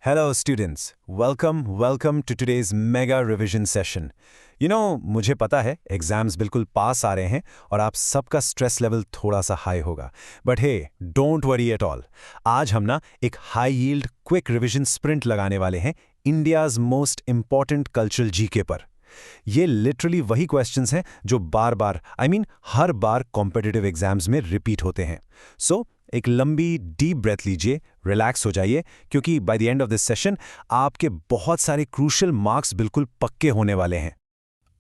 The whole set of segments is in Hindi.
Hello students, welcome to today's mega revision session. मुझे पता है एग्जाम्स बिल्कुल पास आ रहे हैं और आप सबका स्ट्रेस लेवल थोड़ा सा हाई होगा, but hey don't worry at all. आज हम ना एक high yield quick revision sprint लगाने वाले हैं India's most important cultural GK पर। ये लिटरली वही क्वेश्चंस हैं जो बार बार हर बार कॉम्पिटिटिव एग्जाम्स में रिपीट होते हैं। सो एक लंबी डीप ब्रेथ लीजिए, रिलैक्स हो जाइए, क्योंकि by the end of this session आपके बहुत सारे क्रूशियल मार्क्स बिल्कुल पक्के होने वाले हैं।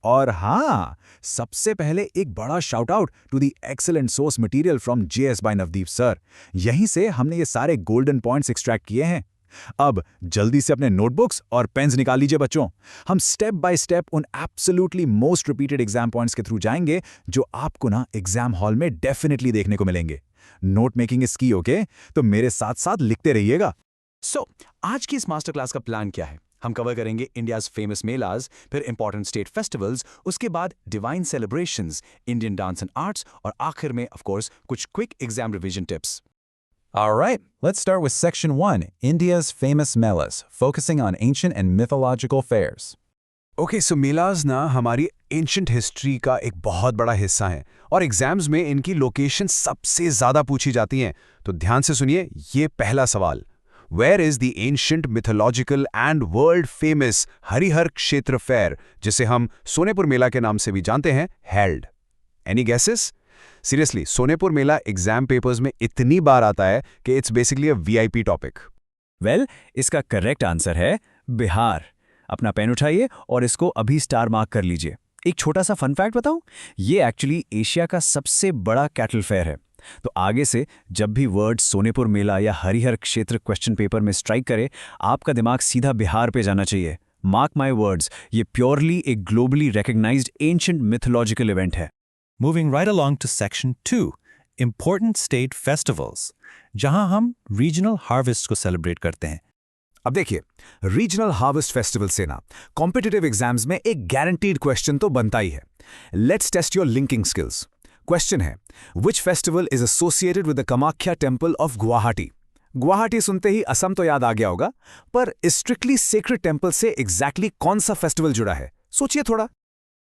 और हाँ, सबसे पहले एक बड़ा shout out to the excellent source material from JS by Navdeep sir. यहीं से हमने ये सारे गोल्डन पॉइंट्स एक्सट्रैक्ट किए हैं। अब जल्दी से अपने नोटबुक्स और पेन्स निकाल लीजिए बच्चों। हम स्टेप बाय स्टेप उन absolutely most repeated exam points के थ्रू जाएंगे जो आपको ना एग्जाम हॉल में डेफिनेटली देखने को मिलेंगे। नोट मेकिंग इज की, ओके? तो मेरे साथ साथ लिखते रहिएगा। आज की इस मास्टर क्लास का प्लान क्या है? हम कवर करेंगे इंडियाज फेमस मेलाज, फिर इंपॉर्टेंट स्टेट फेस्टिवल्स, उसके बाद divine celebrations, Indian dance and arts और आखिर में ऑफ कोर्स कुछ quick exam revision tips. All right, let's start with Section 1, India's famous melas, focusing on ancient and mythological fairs. Okay, so melas ना हमारी एंशंट हिस्ट्री का एक बहुत बड़ा हिस्सा है और एग्जाम्स में इनकी लोकेशन सबसे ज़्यादा पूछी जाती हैं। तो ध्यान से सुनिए ये पहला सवाल। Where is the ancient mythological and world famous Harihar Kshetra fair, जिसे हम सोनेपुर मेला के नाम से भी जानते हैं, held? Any guesses? Seriously, Sonepur Mela exam papers में इतनी बार आता है कि it's basically a VIP topic. Well, इसका करेक्ट आंसर है बिहार। अपना पेन उठाइए और इसको अभी स्टार मार्क कर लीजिए। एक छोटा सा फन फैक्ट बताऊं, ये एक्चुअली एशिया का सबसे बड़ा कैटल फेयर है। तो आगे से जब भी वर्ड सोनेपुर मेला या हरिहर क्षेत्र क्वेश्चन पेपर में स्ट्राइक करे, आपका दिमाग सीधा बिहार पे जाना चाहिए। मार्क माई वर्ड्स, ये प्योरली एक globally recognized ancient mythological event है। Moving right along to Section 2, Important State Festivals, जहां हम रीजनल हार्वेस्ट को सेलिब्रेट करते हैं। अब देखिए, रीजनल हार्वेस्ट फेस्टिवल से ना कॉम्पिटिटिव एग्जाम्स में एक गारंटीड क्वेश्चन तो बनता ही है। Let's test your linking skills. Question है, which festival is associated with the Kamakhya temple of Guwahati? Guwahati सुनते ही असम तो याद आ गया होगा, पर इस स्ट्रिक्टली सेक्रेड टेम्पल से एग्जैक्टली कौन सा फेस्टिवल जुड़ा है? सोचिए थोड़ा।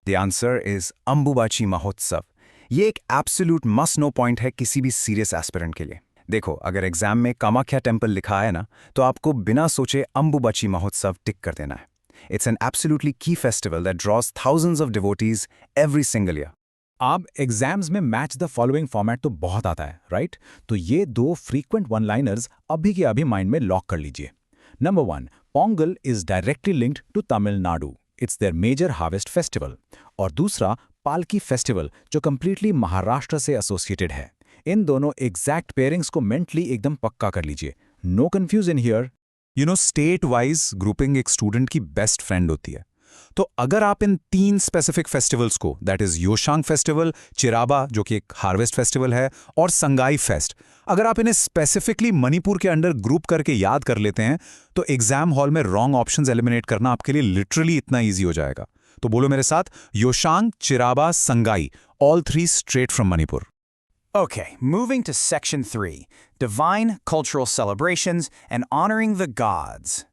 The answer is अंबुबाची महोत्सव। ये एक एब्सोल्यूट मस्ट नो पॉइंट है किसी भी सीरियस एस्पिरेंट के लिए। देखो, अगर एग्जाम में कामाख्या टेम्पल लिखा है ना, तो आपको बिना सोचे अंबुबाची महोत्सव टिक कर देना है। It's an absolutely key festival that draws thousands of devotees every single year. अब एग्जाम्स में मैच द फॉलोइंग फॉर्मेट तो बहुत आता है, राइट? तो ये दो फ्रीक्वेंट वन लाइनर्स अभी के अभी माइंड में लॉक कर लीजिए। Number 1, Pongal is directly linked to Tamil Nadu, it's their major harvest festival. और दूसरा पालकी फेस्टिवल, जो कंप्लीटली महाराष्ट्र से एसोसिएटेड है। इन दोनों एग्जैक्ट पेयरिंग्स को मेंटली एकदम पक्का कर लीजिए। No confusion here. State wise grouping एक स्टूडेंट की बेस्ट फ्रेंड होती है। तो अगर आप इन 3 स्पेसिफिक फेस्टिवल्स को, that is Yaoshang festival, Cheiraoba जो कि एक हार्वेस्ट फेस्टिवल है, और संगाई फेस्ट, अगर आप इन्हें स्पेसिफिकली मणिपुर के अंडर ग्रुप करके याद कर लेते हैं, तो एग्जाम हॉल में रॉन्ग ऑप्शंस एलिमिनेट करना आपके लिए लिटरली इतना ईजी हो जाएगा। तो बोलो मेरे साथ, Yaoshang, Cheiraoba, Sangai, all 3 straight from Manipur. Okay, moving to Section 3, Divine Cultural Celebrations and Honoring the Gods.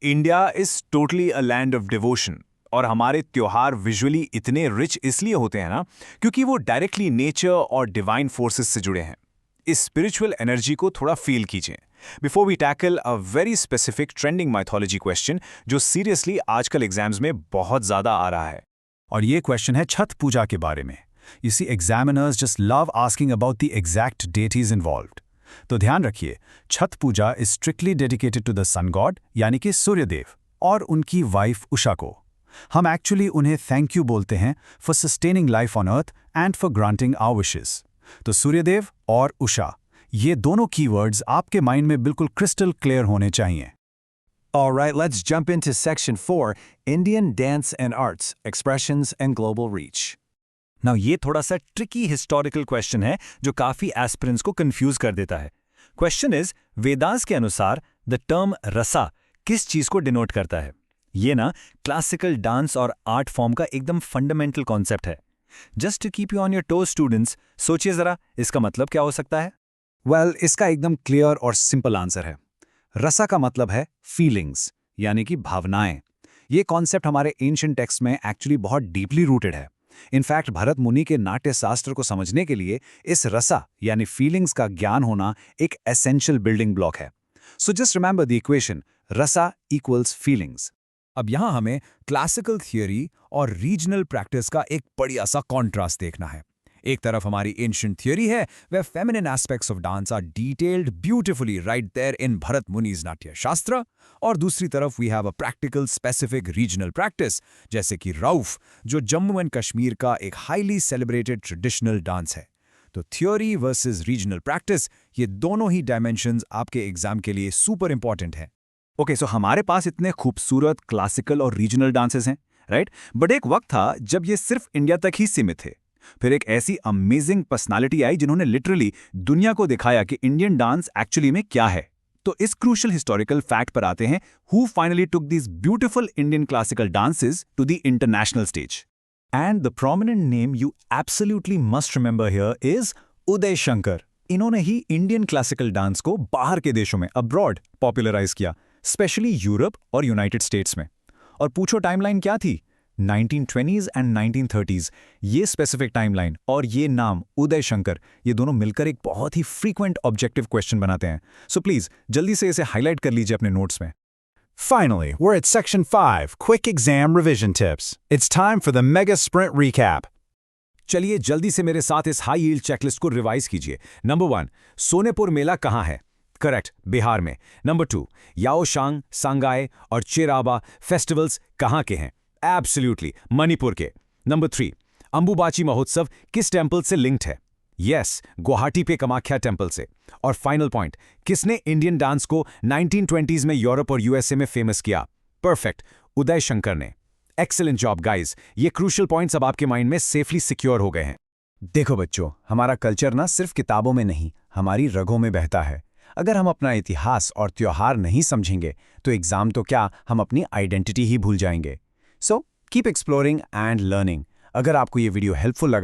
India is totally a land of devotion, और हमारे त्योहार विजुअली इतने रिच इसलिए होते हैं ना, क्योंकि वो डायरेक्टली नेचर और डिवाइन फोर्सेस से जुड़े हैं। इस स्पिरिचुअल एनर्जी को थोड़ा फील कीजिए before we tackle a very specific trending mythology question जो सीरियसली आजकल एग्जाम्स में बहुत ज्यादा आ रहा है। और ये क्वेश्चन है छठ पूजा के बारे में। You see, examiners just love asking about the exact deities involved. तो ध्यान रखिए, छठ पूजा is strictly dedicated to the sun god, यानी कि सूर्यदेव, और उनकी वाइफ उषा को। हम एक्चुअली उन्हें थैंक यू बोलते हैं for sustaining life on earth and for granting our wishes. तो सूर्यदेव और उषा, ये दोनों कीवर्ड्स आपके माइंड में बिल्कुल क्रिस्टल क्लियर होने चाहिए। All right, let's jump into Section 4, Indian Dance and Arts, Expressions and Global Reach. Now ये थोड़ा सा ट्रिकी हिस्टोरिकल क्वेश्चन है जो काफी एस्पिरेंट्स को कंफ्यूज कर देता है। क्वेश्चन इज, वेदांस के अनुसार द टर्म रसा किस चीज को डिनोट करता है? ये ना क्लासिकल डांस और आर्ट फॉर्म का एकदम फंडामेंटल कॉन्सेप्ट है। Just to keep you on your toes students, सोचिए जरा इसका मतलब क्या हो सकता है? वेल, इसका एकदम क्लियर और सिंपल आंसर है। रसा का मतलब है फीलिंग्स, यानी कि भावनाएं। ये कॉन्सेप्ट हमारे एंशिएंट टेक्स्ट में एक्चुअली बहुत डीपली रूटेड है। इनफैक्ट भरत मुनि के नाट्य शास्त्र को समझने के लिए इस रसा यानी फीलिंग्स का ज्ञान होना एक एसेंशियल बिल्डिंग ब्लॉक है। So just remember the equation, रसा इक्वल्स फीलिंग्स। अब यहाँ हमें क्लासिकल थियोरी और रीजनल प्रैक्टिस का एक बढ़िया सा कॉन्ट्रास्ट देखना है। एक तरफ हमारी एंशिएंट थियोरी है, where feminine aspects of dance are detailed beautifully right there in Bharat Muni's नाट्य शास्त्र, और दूसरी तरफ we have a practical specific regional practice, जैसे कि रऊफ, जो जम्मू एंड कश्मीर का एक highly celebrated traditional dance है। तो थियोरी वर्सेस रीजनल प्रैक्टिस, ये दोनों ही डायमेंशंस आपके एग्जाम के लिए सुपर इंपॉर्टेंट है। ओके, सो हमारे पास इतने खूबसूरत क्लासिकल और रीजनल डांसेस हैं, राइट? बट एक वक्त था जब ये सिर्फ इंडिया तक ही सीमित थे। फिर एक ऐसी अमेजिंग पर्सनालिटी आई जिन्होंने लिटरली दुनिया को दिखाया कि इंडियन डांस एक्चुअली में क्या है। तो इस क्रूशियल हिस्टोरिकल फैक्ट पर आते हैं, who finally took these beautiful Indian classical dances to the international stage. And the prominent name you absolutely must remember here is Uday Shankar. इन्होंने ही इंडियन क्लासिकल डांस को बाहर के देशों में अब्रॉड पॉपुलराइज किया, स्पेशली यूरोप और यूनाइटेड स्टेट्स में। और पूछो टाइमलाइन क्या थी? 1920s एंड 1930s, ये स्पेसिफिक टाइमलाइन और ये नाम उदय शंकर, ये दोनों मिलकर एक बहुत ही फ्रीक्वेंट ऑब्जेक्टिव क्वेश्चन बनाते हैं। सो प्लीज जल्दी से इसे हाईलाइट कर लीजिए अपने नोट्स में। Finally, we're at Section 5, Quick Exam Revision Tips. It's time for the Mega Sprint Recap. चलिए जल्दी से मेरे साथ इस हाई यील्ड चेकलिस्ट को रिवाइज कीजिए। नंबर 1, सोनेपुर मेला कहाँ है? करेक्ट, बिहार में। नंबर 2, याओशांग, सांगाई और चेराबा फेस्टिवल्स कहाँ के हैं? एब्सोल्युटली मणिपुर के। नंबर 3, अंबुबाची महोत्सव किस टेम्पल से लिंक्ड है? यस, गुवाहाटी पे कामाख्या टेम्पल से। और फाइनल पॉइंट, किसने इंडियन डांस को 1920s में यूरोप और यूएसए में फेमस किया? परफेक्ट, उदय शंकर ने। एक्सीलेंट जॉब गाइज, ये क्रूशियल पॉइंट्स अब आपके माइंड में सेफली सिक्योर हो गए हैं। देखो बच्चों, हमारा कल्चर ना सिर्फ किताबों में नहीं, हमारी रगों में बहता है। अगर हम अपना इतिहास और त्योहार नहीं समझेंगे तो एग्जाम तो क्या, हम अपनी आइडेंटिटी ही भूल जाएंगे। So keep exploring and learning. अगर आपको ये वीडियो हेल्पफुल लगा